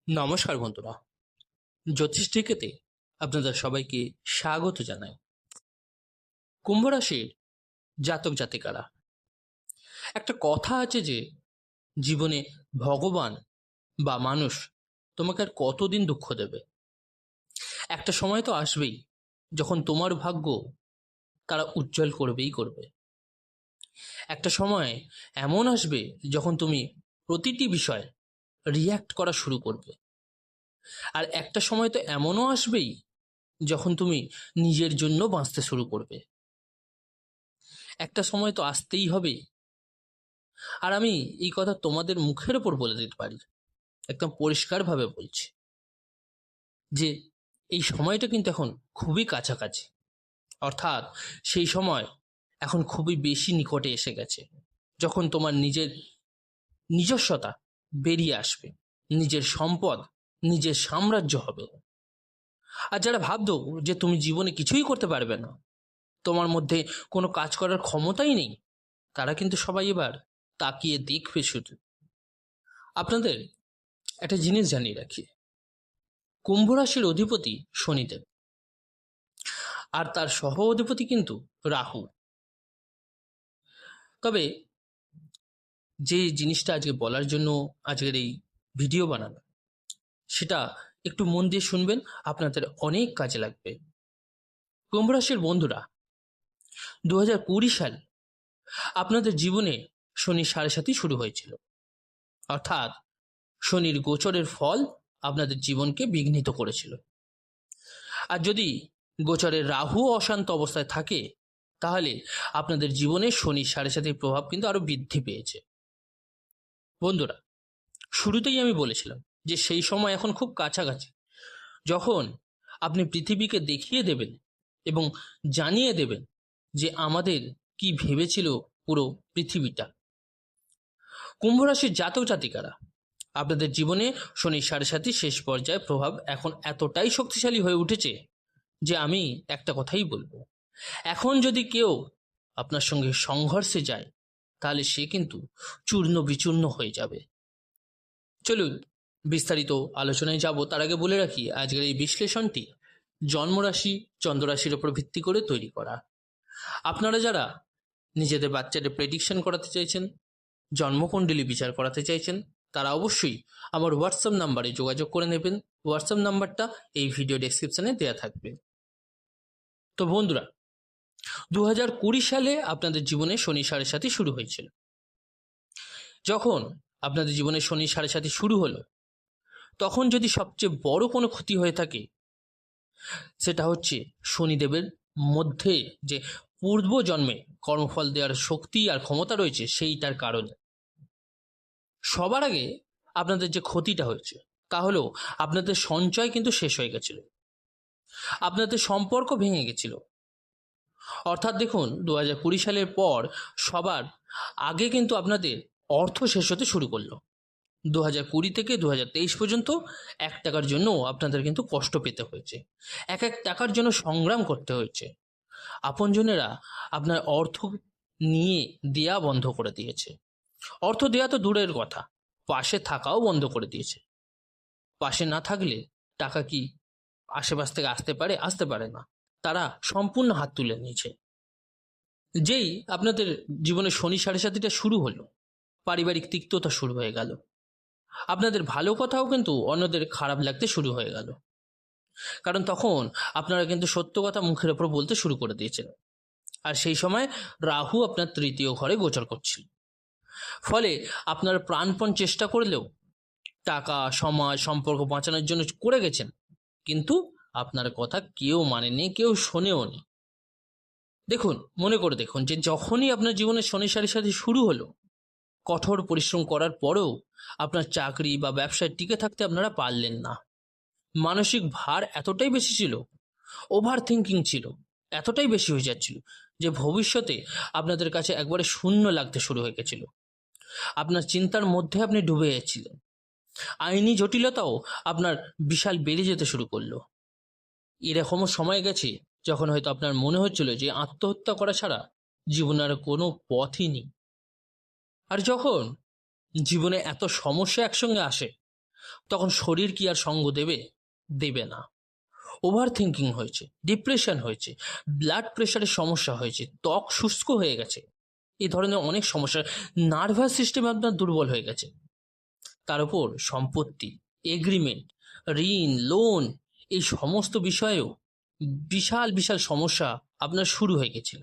নমস্কার বন্ধুরা, জ্যোতিষ টিকেতে আপনাদের সবাইকে স্বাগত জানাই। কুম্ভ রাশির জাতক জাতিকারা, একটা কথা আছে যে জীবনে ভগবান বা মানুষ তোমাকে আর কতদিন দুঃখ দেবে। একটা সময় তো আসবেই যখন তোমার ভাগ্য তারা উজ্জ্বল করবেই করবে। একটা সময় এমন আসবে যখন তুমি প্রতিটি বিষয় রিয়্যাক্ট করা শুরু করবে। আর একটা সময় তো এমনও আসবেই যখন তুমি নিজের জন্য বাঁচতে শুরু করবে। একটা সময় তো আসতেই হবে। আর আমি এই কথা তোমাদের মুখের ওপর বলে দিতে পারি, একদম পরিষ্কারভাবে বলছি যে এই সময়টা কিন্তু এখন খুবই কাছাকাছি। অর্থাৎ সেই সময় এখন খুবই বেশি নিকটে এসে গেছে, যখন তোমার নিজস্বতা বেরিয়ে আসবে, নিজের সম্পদ, নিজের সাম্রাজ্য হবে। আর যারা ভাবতো যে তুমি জীবনে কিছুই করতে পারবে না, তোমার মধ্যে কোনো কাজ করার ক্ষমতাই নেই, তারা কিন্তু সবাই এবার তাকিয়ে দেখবে শুধু। আপনাদের একটা জিনিস জানিয়ে রাখি, কুম্ভ রাশির অধিপতি শনিদেব, আর তার সহ অধিপতি কিন্তু রাহু। তবে যে জিনিসটা আজকে বলার জন্য আজকের এই ভিডিও বানানো, সেটা একটু মন দিয়ে শুনবেন, আপনাদের অনেক কাজে লাগবে। কুম্ভ রাশির বন্ধুরা, 2020 সাল আপনাদের জীবনে শনি সাড়ে সাথী শুরু হয়েছিল। অর্থাৎ শনির গোচরের ফল আপনাদের জীবনকে বিঘ্নিত করেছিল। আর যদি গোচরের রাহু অশান্ত অবস্থায় থাকে, তাহলে আপনাদের জীবনে শনি সাড়ে সাতির প্রভাব কিন্তু আরো বৃদ্ধি পেয়েছে। বন্ধুরা, শুরুতেই আমি বলেছিলাম যে সেই সময় এখন খুব কাছাকাছি, যখন আপনি পৃথিবীকে দেখিয়ে দেবেন এবং জানিয়ে দেবেন যে আমাদের কি ভেবেছিল পুরো পৃথিবীটা। কুম্ভ রাশির জাতক জাতিকারা, আপনাদের জীবনে শনি সাড়ে সাতি শেষ পর্যায়ে প্রভাব এখন এতটাই শক্তিশালী হয়ে উঠেছে যে আমি একটা কথাই বলবো, এখন যদি কেউ আপনার সঙ্গে সংঘর্ষে যায়, তাহলে সে কিন্তু চূর্ণ বিচূর্ণ হয়ে যাবে। চলুন বিস্তারিত আলোচনায় যাব। তার আগে বলে রাখি, আজকের এই বিশ্লেষণটি জন্মরাশি চন্দ্ররাশির উপর ভিত্তি করে তৈরি করা। আপনারা যারা নিজেদের বাচ্চাদের প্রেডিকশন করাতে চাইছেন, জন্মকুণ্ডলী বিচার করাতে চাইছেন, তারা অবশ্যই আমার হোয়াটসঅ্যাপ নাম্বারে যোগাযোগ করে নেবেন। হোয়াটসঅ্যাপ নাম্বারটা এই ভিডিও ডেসক্রিপশনে দেওয়া থাকবে। তো বন্ধুরা, 2020 সালে আপনাদের জীবনে শনি সাড়ে সাতি শুরু হয়েছিল। যখন আপনাদের জীবনে শনি সাড়ে সাতি শুরু হলো, তখন যদি সবচেয়ে বড় কোনো ক্ষতি হয়ে থাকে, সেটা হচ্ছে শনিদেবের মধ্যে যে পূর্ব জন্মে কর্মফল দেওয়ার শক্তি আর ক্ষমতা রয়েছে, সেইটার কারণে। সবার আগে আপনাদের যে ক্ষতিটা হয়েছে তা হলো আপনাদের সঞ্চয় কিন্তু শেষ হয়ে গেছিল, আপনাদের সম্পর্ক ভেঙে গেছিল। অর্থাৎ দেখুন, 2020 সালের পর সবার আগে কিন্তু আপনাদের অর্থ শেষ হতে শুরু করলো। 2020 থেকে 2023 পর্যন্ত 1 টাকার জন্য আপনাদের কিন্তু কষ্ট পেতে হয়েছে, এক এক টাকার জন্য সংগ্রাম করতে হয়েছে। আপনজনেরা আপনার অর্থ নিয়ে দেয়া বন্ধ করে দিয়েছে। অর্থ দেয়া তো দূরের কথা, পাশে থাকাও বন্ধ করে দিয়েছে। পাশে না থাকলে টাকা কি আশেপাশ থেকে আসতে পারে না। তারা সম্পূর্ণ হাত তুলে নিয়েছে। যেই আপনাদের জীবনে শনি সাড়ে সাতিটা শুরু হলো, পারিবারিক তিক্ততা শুরু হয়ে গেল। আপনাদের ভালো কথাও কিন্তু অন্যদের খারাপ লাগতে শুরু হয়ে গেল, কারণ তখন আপনারা কিন্তু সত্য কথা মুখের ওপর বলতে শুরু করে দিয়েছেন। আর সেই সময় রাহু আপনার তৃতীয় ঘরে গোচর করছিল। ফলে আপনারা প্রাণপণ চেষ্টা করলেও টাকা, সমাজ, সম্পর্ক বাঁচানোর জন্য করে গেছেন, কিন্তু আপনার কথা কেউ মানেনি, কেউ শোনেও নি। দেখুন, মনে করে দেখুন যে যখনই আপনার জীবনে শনি সাড়ে সাথে শুরু হলো, কঠোর পরিশ্রম করার পরেও আপনার চাকরি বা ব্যবসায় টিকে থাকতে আপনারা পারলেন না। মানসিক ভার এতটাই বেশি ছিল, ওভার থিঙ্কিং ছিল এতটাই বেশি হয়ে যাচ্ছিল যে ভবিষ্যতে আপনাদের কাছে একবারে শূন্য লাগতে শুরু হয়ে গেছিল। আপনার চিন্তার মধ্যে আপনি ডুবে যাচ্ছিলেন। আইনি জটিলতাও আপনার বিশাল বেড়ে যেতে শুরু করলো। এরকমও সময় গেছে যখন হয়তো আপনার মনে হচ্ছিল যে আত্মহত্যা করা ছাড়া জীবনের কোনো পথই নেই। আর যখন জীবনে এত সমস্যা একসঙ্গে আসে, তখন শরীর কি আর সঙ্গ দেবে? দেবে না। ওভার থিঙ্কিং হয়েছে, ডিপ্রেশন হয়েছে, ব্লাড প্রেশারের সমস্যা হয়েছে, ত্বক শুষ্ক হয়ে গেছে, এই ধরনের অনেক সমস্যা, নার্ভাস সিস্টেম আপনার দুর্বল হয়ে গেছে। তার উপর সম্পত্তি, এগ্রিমেন্ট, ঋণ, লোন, এই সমস্ত বিষয়েও বিশাল বিশাল সমস্যা আপনার শুরু হয়ে গেছিল।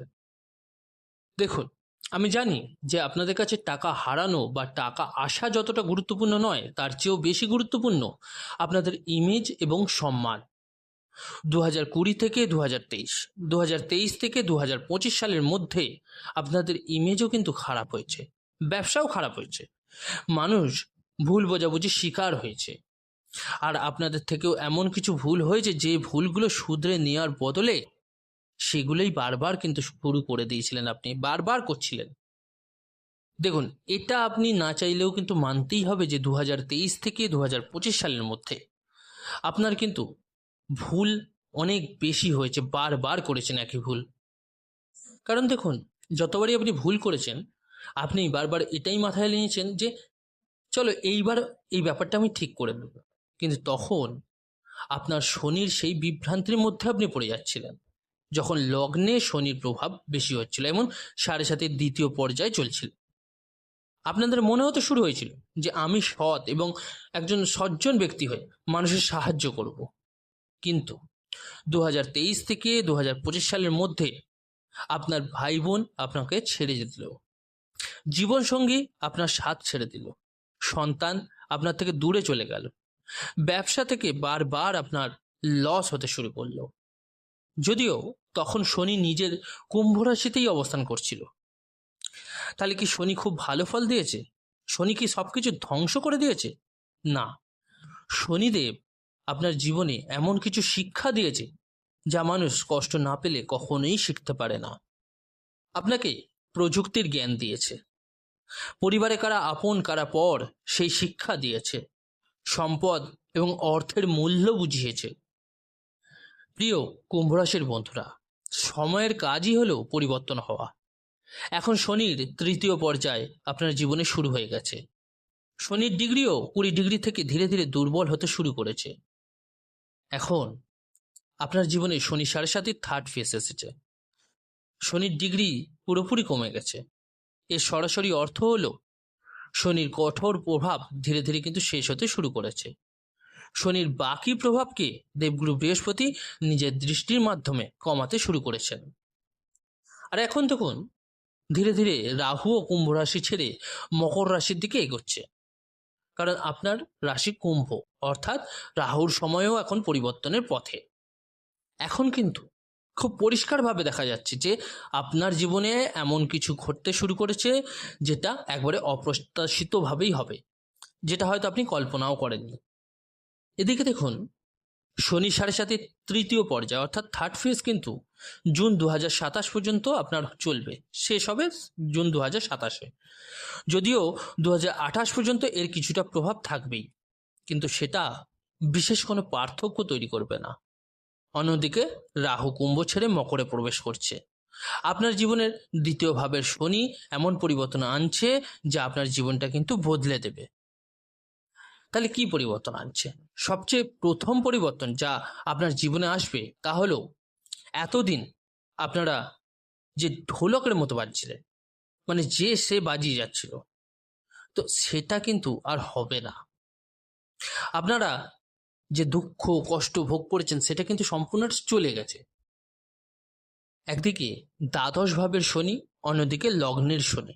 দেখুন, আমি জানি যে আপনাদের কাছে টাকা হারানো বা টাকা আসা যতটা গুরুত্বপূর্ণ নয়, তার চেয়েও বেশি গুরুত্বপূর্ণ আপনাদের ইমেজ এবং সম্মান। 2020 থেকে 2023, 2023 থেকে 2025 সালের মধ্যে আপনাদের ইমেজও কিন্তু খারাপ হয়েছে, ব্যবসাও খারাপ হয়েছে, মানুষ ভুল বোঝাবুঝির শিকার হয়েছে। আর আপনাদের থেকেও এমন কিছু ভুল হয়েছে যে ভুলগুলো শুধরে নেওয়ার বদলে সেগুলোই বারবার কিন্তু শুরু করে দিয়েছিলেন, আপনি বারবার করছিলেন। দেখুন, এটা আপনি না চাইলেও কিন্তু মানতেই হবে যে 2023 থেকে 2025 সালের মধ্যে আপনার কিন্তু ভুল অনেক বেশি হয়েছে, বারবার করেছেন একই ভুল। কারণ দেখুন, যতবারই আপনি ভুল করেছেন, আপনি বারবার এটাই মাথায় নিয়েছেন যে চলো এইবার এই ব্যাপারটা আমি ঠিক করে নেব। কিন্তু তখন আপনার শনির সেই বিভ্রান্তির মধ্যে আপনি পড়ে যাচ্ছিলেন, যখন লগ্নে শনির প্রভাব বেশি হচ্ছিল, এমন 7.5-এর দ্বিতীয় পর্যায়ে চলছিল। আপনাদের মনে হতে শুরু হয়েছিল যে আমি সৎ এবং একজন সজ্জন ব্যক্তি হয়ে মানুষের সাহায্য করব। কিন্তু 2023 থেকে 2025 সালের মধ্যে আপনার ভাই বোন আপনাকে ছেড়ে দিল, জীবনসঙ্গী আপনার সাথ ছেড়ে দিল, সন্তান আপনার থেকে দূরে চলে গেল, ব্যবসা থেকে বারবার আপনার লস হতে শুরু করলো। যদিও তখন শনি নিজের কুম্ভ রাশিতেই অবস্থান করছিল। তাহলে কি শনি খুব ভালো ফল দিয়েছে? শনি কি সবকিছু ধ্বংস করে দিয়েছে? না, শনিদেব আপনার জীবনে এমন কিছু শিক্ষা দিয়েছে যা মানুষ কষ্ট না পেলে কখনোই শিখতে পারে না। আপনাকে প্রযুক্তির জ্ঞান দিয়েছে, পরিবারে কারা আপন কারা পর সেই শিক্ষা দিয়েছে, সম্পদ এবং অর্থের মূল্য বুঝিয়েছে। প্রিয় কুম্ভ রাশির বন্ধুরা, সময়ের কাজই হলো পরিবর্তন হওয়া। এখন শনির তৃতীয় পর্যায় আপনার জীবনে শুরু হয়ে গেছে। শনির ডিগ্রিও 20 ডিগ্রি থেকে ধীরে ধীরে দুর্বল হতে শুরু করেছে। এখন আপনার জীবনে শনি 7.5 থার্ড ফেজ এসেছে। শনির ডিগ্রি পুরোপুরি কমে গেছে। এর সরাসরি অর্থ হলো শনির কঠোর প্রভাব ধীরে ধীরে কিন্তু শেষ হতে শুরু করেছে। শনির বাকি প্রভাবকে দেবগুরু বৃহস্পতি নিজের দৃষ্টির মাধ্যমে কমাতে শুরু করেছেন। আর এখন দেখুন, ধীরে ধীরে রাহুও কুম্ভ রাশি ছেড়ে মকর রাশির দিকে এগোচ্ছে। কারণ আপনার রাশি কুম্ভ, অর্থাৎ রাহুর সময়ও এখন পরিবর্তনের পথে। এখন কিন্তু খুব পরিষ্কারভাবে দেখা যাচ্ছে যে আপনার জীবনে এমন কিছু ঘটতে শুরু করেছে যেটা একবারে অপ্রত্যাশিতভাবেই হবে, যেটা হয়তো আপনি কল্পনাও করেননি। এদিকে দেখুন, শনি 7.5 তৃতীয় পর্যায়ে অর্থাৎ থার্ড ফেজ কিন্তু জুন 2027 পর্যন্ত আপনার চলবে, শেষ হবে জুন 2027-এ। যদিও 2028 পর্যন্ত এর কিছুটা প্রভাব থাকবেই, কিন্তু সেটা বিশেষ কোনো পার্থক্য তৈরি করবে না। অন্যদিকে রাহু কুম্ভ ছেড়ে মকরে প্রবেশ করছে। আপনার জীবনের দ্বিতীয় ভাবের শনি এমন পরিবর্তন আনছে যা আপনার জীবনটা কিন্তু বদলে দেবে। তাহলে কি পরিবর্তন আনছে? সবচেয়ে প্রথম পরিবর্তন যা আপনার জীবনে আসবে তা হলো, এতদিন আপনারা যে ঢোলকের মতো বাজছিলেন, মানে যে সে বাজিয়ে যাচ্ছিল, তো সেটা কিন্তু আর হবে না। আপনারা যে দুঃখ কষ্ট ভোগ করেছেন সেটা কিন্তু সম্পূর্ণ চলে গেছে। একদিকে দ্বাদশ ভাবের শনি, অন্যদিকে লগ্নের শনি।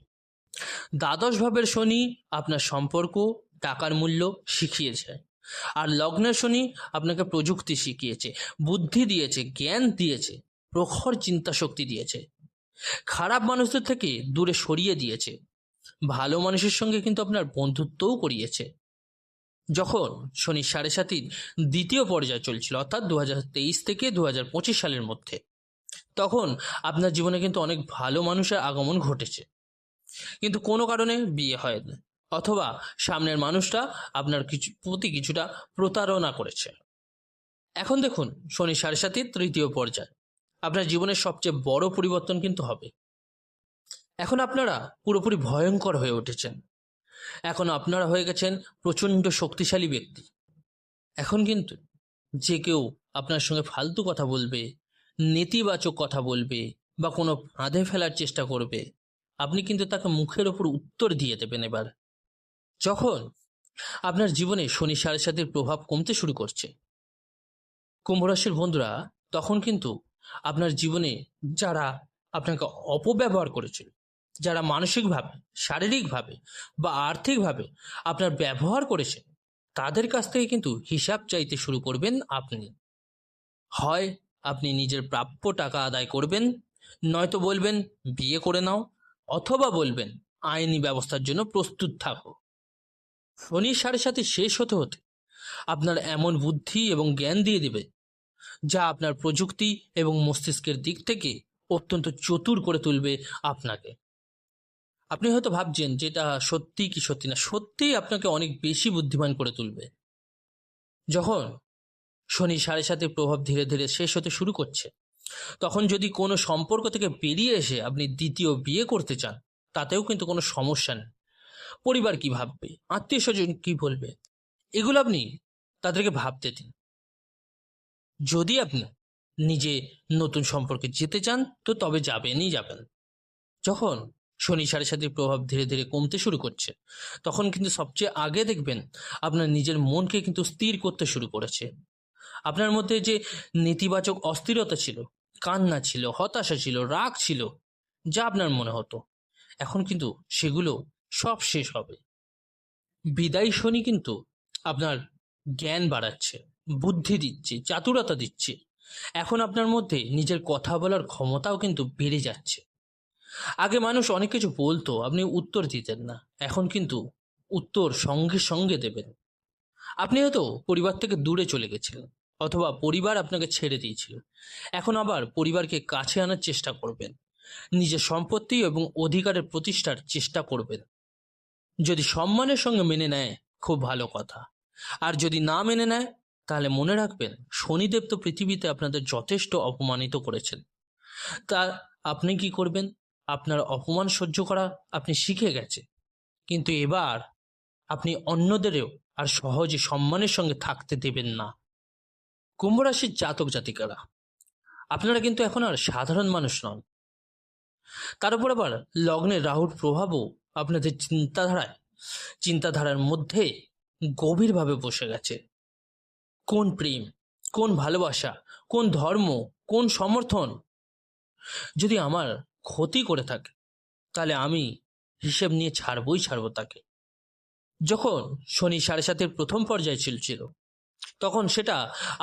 দ্বাদশ ভাবের শনি আপনার সম্পর্ক, টাকার মূল্য শিখিয়েছে, আর লগ্নের শনি আপনাকে প্রযুক্তি শিখিয়েছে, বুদ্ধি দিয়েছে, জ্ঞান দিয়েছে, প্রখর চিন্তা শক্তি দিয়েছে, খারাপ মানুষদের থেকে দূরে সরিয়ে দিয়েছে, ভালো মানুষের সঙ্গে কিন্তু আপনার বন্ধুত্বও করিয়েছে। যখন শনি 7.5 দ্বিতীয় পর্যায়ে চলছিল, অর্থাৎ 2023 থেকে 2025 সালের মধ্যে, তখন আপনার জীবনে কিন্তু অনেক ভালো মানুষের আগমন ঘটেছে, কিন্তু কোনো কারণে বিয়ে হয়নি, অথবা সামনের মানুষটা আপনার প্রতি কিছুটা প্রতারণা করেছে। এখন দেখুন, শনি 7.5 তৃতীয় পর্যায় আপনার জীবনের সবচেয়ে বড় পরিবর্তন কিন্তু হবে। এখন আপনারা পুরোপুরি ভয়ঙ্কর হয়ে উঠেছেন। এখন আপনারা হয়ে গেছেন প্রচণ্ড শক্তিশালী ব্যক্তি, এখন কিন্তু যে কেউ আপনার সঙ্গে ফালতু কথা বলবে, নেতিবাচক কথা বলবে বা কোনো ফাঁদে ফেলার চেষ্টা করবে, আপনি কিন্তু তাকে মুখের ওপর উত্তর দিয়ে দেবেন। এবার যখন আপনার জীবনে শনি সাড়ে সাতির প্রভাব কমতে শুরু করছে, কুম্ভ রাশির বন্ধুরা, তখন কিন্তু আপনার জীবনে যারা আপনাকে অপব্যবহার করেছিল, যারা মানসিকভাবে, শারীরিকভাবে বা আর্থিকভাবে আপনার ব্যবহার করেছে, তাদের কাছ থেকে কিন্তু হিসাব চাইতে শুরু করবেন আপনি। হয় আপনি নিজের প্রাপ্য টাকা আদায় করবেন, নয়তো বলবেন বিয়ে করে নাও, অথবা বলবেন আইনি ব্যবস্থার জন্য প্রস্তুত থাকো। শনি সাড়ে সাথে শেষ হতে হতে আপনার এমন বুদ্ধি এবং জ্ঞান দিয়ে দেবে যা আপনার প্রযুক্তি এবং মস্তিষ্কের দিক থেকে অত্যন্ত চতুর করে তুলবে আপনাকে। আপনি হয়তো ভাবছেন যেটা সত্যি কি সত্যি না, সত্যিই আপনাকে অনেক বেশি বুদ্ধিমান করে তুলবে। যখন শনি সাড়ে সাতের প্রভাব ধীরে ধীরে শেষ হতে শুরু করছে, তখন যদি কোনো সম্পর্ক থেকে বেরিয়ে এসে আপনি দ্বিতীয় বিয়ে করতে চান, তাতেও কিন্তু কোনো সমস্যা নেই। পরিবার কি ভাববে, আত্মীয় স্বজন কি বলবে, এগুলো আপনি তাদেরকে ভাবতে দিন। যদি আপনি নিজে নতুন সম্পর্কে যেতে চান, তো তবে যাবেনই যাবেন। যখন শনি সাড়ে সাতির প্রভাব ধীরে ধীরে কমতে শুরু করছে, তখন কিন্তু সবচেয়ে আগে দেখবেন আপনার নিজের মনকে কিন্তু স্থির করতে শুরু করেছে। আপনার মধ্যে যে নেতিবাচক অস্থিরতা ছিল, কান্না ছিল, হতাশা ছিল, রাগ ছিল, যা আপনার মনে হতো, এখন কিন্তু সেগুলো সব শেষ হবে। বিদায়ী শনি কিন্তু আপনার জ্ঞান বাড়াচ্ছে, বুদ্ধি দিচ্ছে, চাতুরতা দিচ্ছে। এখন আপনার মধ্যে নিজের কথা বলার ক্ষমতাও কিন্তু বেড়ে যাচ্ছে। আগে মানুষ অনেক কিছু বলতো, আপনি উত্তর দিতেন না, এখন কিন্তু উত্তর সঙ্গে সঙ্গে দেবেন। আপনি হয়তো পরিবার থেকে দূরে চলে গেছিলেন, অথবা পরিবার আপনাকে ছেড়ে দিয়েছিল, এখন আবার পরিবারকে কাছে আনার চেষ্টা করবেন। নিজের সম্পত্তি এবং অধিকারের প্রতিষ্ঠার চেষ্টা করবেন। যদি সম্মানের সঙ্গে মেনে নেয়, খুব ভালো কথা। আর যদি না মেনে নেয়, তাহলে মনে রাখবেন শনিদেব তো পৃথিবীতে আপনাদের যথেষ্ট অপমানিত করেছেন। তা আপনি কি করবেন? আপনার অপমান সহ্য করা আপনি শিখে গেছে, কিন্তু এবার আপনি অন্যদেরও আর সহজে সম্মানের সঙ্গে থাকতে দেবেন না। কুম্ভ রাশির জাতক জাতিকারা, আপনারা কিন্তু এখন আর সাধারণ মানুষ নন। তার উপর আবার লগ্নে রাহুর প্রভাবও আপনাদের চিন্তাধারার মধ্যে গভীরভাবে বসে গেছে। কোন প্রেম, কোন ভালোবাসা, কোন ধর্ম, কোন সমর্থন যদি আমার ক্ষতি করে থাকে, তাহলে আমি হিসেব নিয়ে ছাড়বো তাকে। যখন শনি সাড়ে সাতের প্রথম পর্যায়ে ছিল, তখন সেটা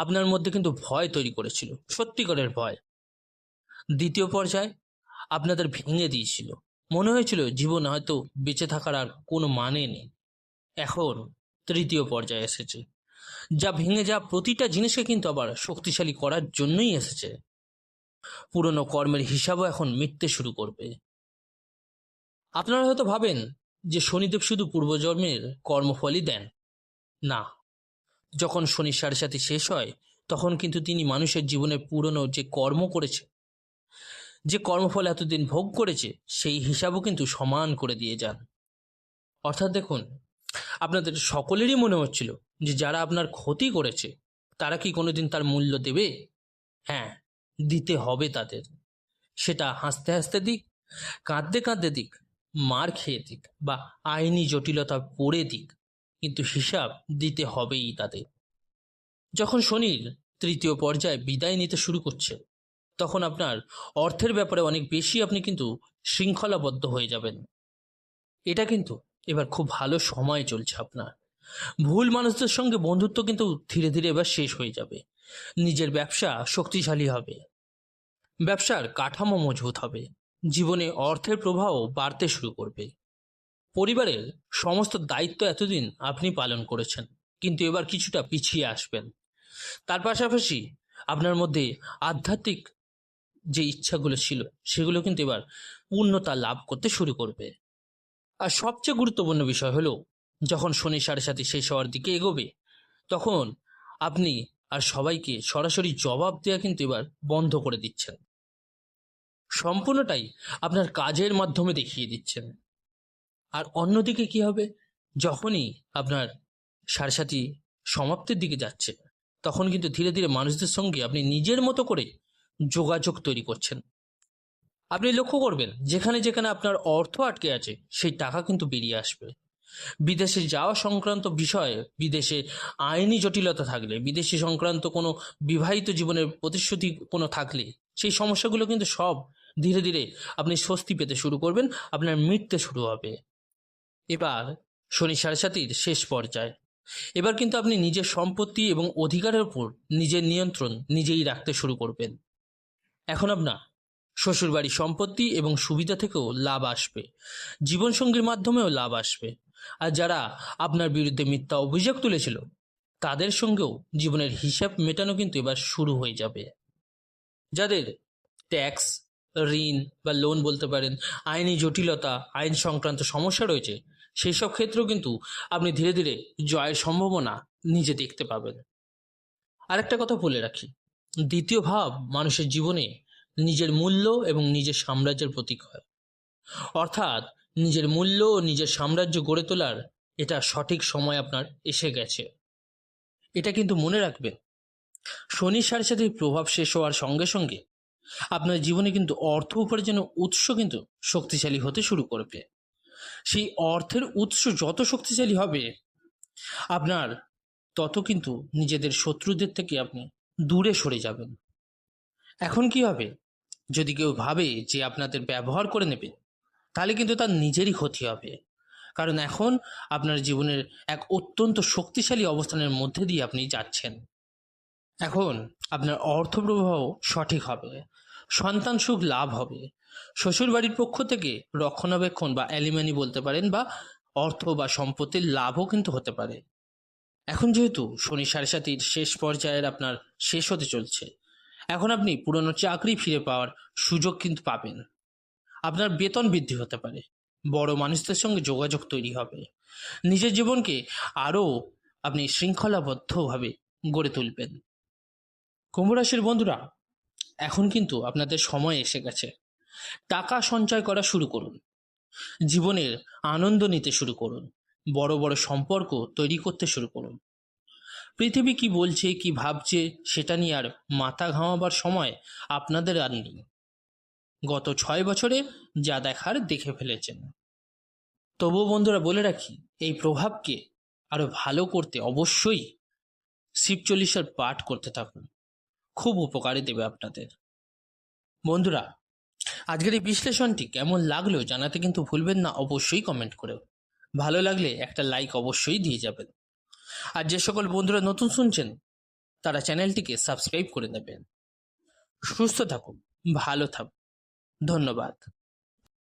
আপনার মধ্যে কিন্তু ভয় তৈরি করেছিল, সত্যিকারের ভয়। দ্বিতীয় পর্যায়ে আপনাদের ভেঙে দিয়েছিল, মনে হয়েছিল জীবন হয়তো বেঁচে থাকার আর কোনো মানে নেই। এখন তৃতীয় পর্যায়ে এসেছে, যা ভেঙে যাওয়া প্রতিটা জিনিসকে কিন্তু আবার শক্তিশালী করার জন্যই এসেছে। পুরনো কর্মের হিসাবও এখন মিটতে শুরু করবে। আপনারা হয়তো ভাবেন যে শনিদেব শুধু পূর্বজন্মের কর্মফলই দেন। না, যখন শনি সাড়ে সাথে শেষ হয়, তখন কিন্তু তিনি মানুষের জীবনে পুরনো যে কর্ম করেছে, যে কর্মফল এতদিন ভোগ করেছে, সেই হিসাবও কিন্তু সমান করে দিয়ে যান। অর্থাৎ দেখুন, আপনাদের সকলেরই মনে হচ্ছিল যে যারা আপনার ক্ষতি করেছে, তারা কি কোনোদিন তার মূল্য দেবে? হ্যাঁ, দিতে হবে তাদের। সেটা হাসতে হাসতে দিক, কাঁদতে কাঁদতে দিক, মার খেয়ে দিক, বা আইনি জটিলতা পড়ে দিক, কিন্তু হিসাব দিতে হবেই তাদের। যখন শনির তৃতীয় পর্যায়ে বিদায় নিতে শুরু করছে, তখন আপনার অর্থের ব্যাপারে অনেক বেশি আপনি কিন্তু শৃঙ্খলাবদ্ধ হয়ে যাবেন। এটা কিন্তু এবার খুব ভালো সময় চলছে আপনার। ভুল মানুষদের সঙ্গে বন্ধুত্ব কিন্তু ধীরে ধীরে এবার শেষ হয়ে যাবে। নিজের ব্যবসা শক্তিশালী হবে, ব্যবসার কাঠামো মজবুত হবে, জীবনে অর্থের প্রবাহ বাড়তে শুরু করবে। পরিবারের সমস্ত দায়িত্ব এতদিন আপনি পালন করেছেন, কিন্তু এবার কিছুটা পিছিয়ে আসবেন। তার পাশাপাশি আপনার মধ্যে আধ্যাত্মিক যে ইচ্ছাগুলো ছিল, সেগুলো কিন্তু এবার পূর্ণতা লাভ করতে শুরু করবে। আর সবচেয়ে গুরুত্বপূর্ণ বিষয় হলো, যখন শনি সাড়ে সাথে শেষ হওয়ার দিকে এগোবে, তখন আপনি আর সবাইকে সরাসরি জবাব দেওয়া কিন্তু এবার বন্ধ করে দিচ্ছেন। সম্পূর্ণটাই আপনার কাজের মাধ্যমে দেখিয়ে দিচ্ছেন। আর অন্যদিকে কি হবে, যখনই আপনার সাড়ে সাথী সমাপ্তির দিকে যাচ্ছে, তখন কিন্তু ধীরে ধীরে মানুষদের সঙ্গে আপনি নিজের মতো করে যোগাযোগ তৈরি করছেন। আপনি লক্ষ্য করবেন যেখানে যেখানে আপনার অর্থ আটকে আছে সেই টাকা কিন্তু বেরিয়ে আসবে। বিদেশে যাওয়া সংক্রান্ত বিষয়ে, বিদেশে আইনি জটিলতা থাকলে, বিদেশি সংক্রান্ত কোনো বিবাহিত জীবনের প্রতিশ্রুতি কোনো থাকলে, সেই সমস্যাগুলো কিন্তু সব ধীরে ধীরে আপনি স্বস্তি পেতে শুরু করবেন, আপনার মিটতে শুরু হবে। এবার শনি সাড়ে সাতির শেষ পর্যায়ে, এবার কিন্তু আপনি নিজের সম্পত্তি এবং অধিকারের উপর নিজের নিয়ন্ত্রণ নিজেই রাখতে শুরু করবেন। এখন আপনার শ্বশুরবাড়ির সম্পত্তি এবং সুবিধা থেকেও লাভ আসবে, জীবনসঙ্গীর মাধ্যমেও লাভ আসবে। আর যারা আপনার বিরুদ্ধে মিথ্যা অভিযোগ তুলেছিল তাদের সঙ্গেও জীবনের হিসাব মেটানো কিন্তু এবার শুরু হয়ে যাবে। যাদের ট্যাক্স, ঋণ বা লোন বলতে পারেন, আইনি জটিলতা, আইন সংক্রান্ত সমস্যা রয়েছে, সেই সব ক্ষেত্রেও কিন্তু আপনি ধীরে ধীরে জয়ের সম্ভাবনা নিজে দেখতে পাবেন। আরেকটা কথা বলে রাখি, দ্বিতীয় ভাব মানুষের জীবনে নিজের মূল্য এবং নিজের সাম্রাজ্যের প্রতীক হয়। অর্থাৎ নিজের মূল্য ও নিজের সাম্রাজ্য গড়ে তোলার এটা সঠিক সময় আপনার এসে গেছে। এটা কিন্তু মনে রাখবেন, শনি সাড়ে সাতির প্রভাব শেষ হওয়ার সঙ্গে সঙ্গে আপনার জীবনে কিন্তু অর্থ উপার্জনের উৎস কিন্তু শক্তিশালী হতে শুরু করবে। সেই অর্থের উৎস যত শক্তিশালী হবে, আপনার তত কিন্তু নিজেদের শত্রুদের থেকে আপনি দূরে সরে যাবেন। এখন কি হবে, যদি কেউ ভাবে যে আপনাদের ব্যবহার করে নেবে, তাহলে কিন্তু তার নিজেরই ক্ষতি হবে। কারণ এখন আপনার জীবনের এক অত্যন্ত শক্তিশালী অবস্থানের মধ্যে দিয়ে আপনি যাচ্ছেন। এখন আপনার অর্থ প্রবাহ সঠিক হবে, সন্তান সুখ লাভ হবে, শ্বশুরবাড়ির পক্ষ থেকে রক্ষণাবেক্ষণ বা অ্যালিমানি বলতে পারেন, বা অর্থ বা সম্পত্তির লাভও কিন্তু হতে পারে। এখন যেহেতু শনি সাড়ে সাতির শেষ পর্যায়ের আপনার শেষ হতে চলছে, এখন আপনি পুরনো চাকরি ফিরে পাওয়ার সুযোগ কিন্তু পাবেন। আপনার বেতন বৃদ্ধি হতে পারে, বড় মানুষদের সঙ্গে যোগাযোগ তৈরি হবে, নিজের জীবনকে আরও আপনি শৃঙ্খলাবদ্ধভাবে গড়ে তুলবেন। কুম্ভ রাশির বন্ধুরা, এখন কিন্তু আপনাদের সময় এসে গেছে। টাকা সঞ্চয় করা শুরু করুন, জীবনের আনন্দ নিতে শুরু করুন, বড় বড় সম্পর্ক তৈরি করতে শুরু করুন। পৃথিবী কি বলছে, কি ভাবছে, সেটা নিয়ে আর মাথা ঘামাবার সময় আপনাদের আর নেই। গত 6 বছরে যা দেখার দেখে ফেলেছেন। তবুও বন্ধুরা বলে রাখি, এই প্রভাবকে আরো ভালো করতে অবশ্যই শিব চল্লিশার পাঠ করতে থাকুন, খুব উপকারে দেবে আপনাদের। বন্ধুরা, আজকের এই বিশ্লেষণটি কেমন লাগলো জানাতে কিন্তু ভুলবেন না, অবশ্যই কমেন্ট করে। ভালো লাগলে একটা লাইক অবশ্যই দিয়ে যাবেন। আর যে সকল বন্ধুরা নতুন শুনছেন তারা চ্যানেলটিকে সাবস্ক্রাইব করে নেবেন। সুস্থ থাকুন, ভালো থাকুন, ধন্যবাদ।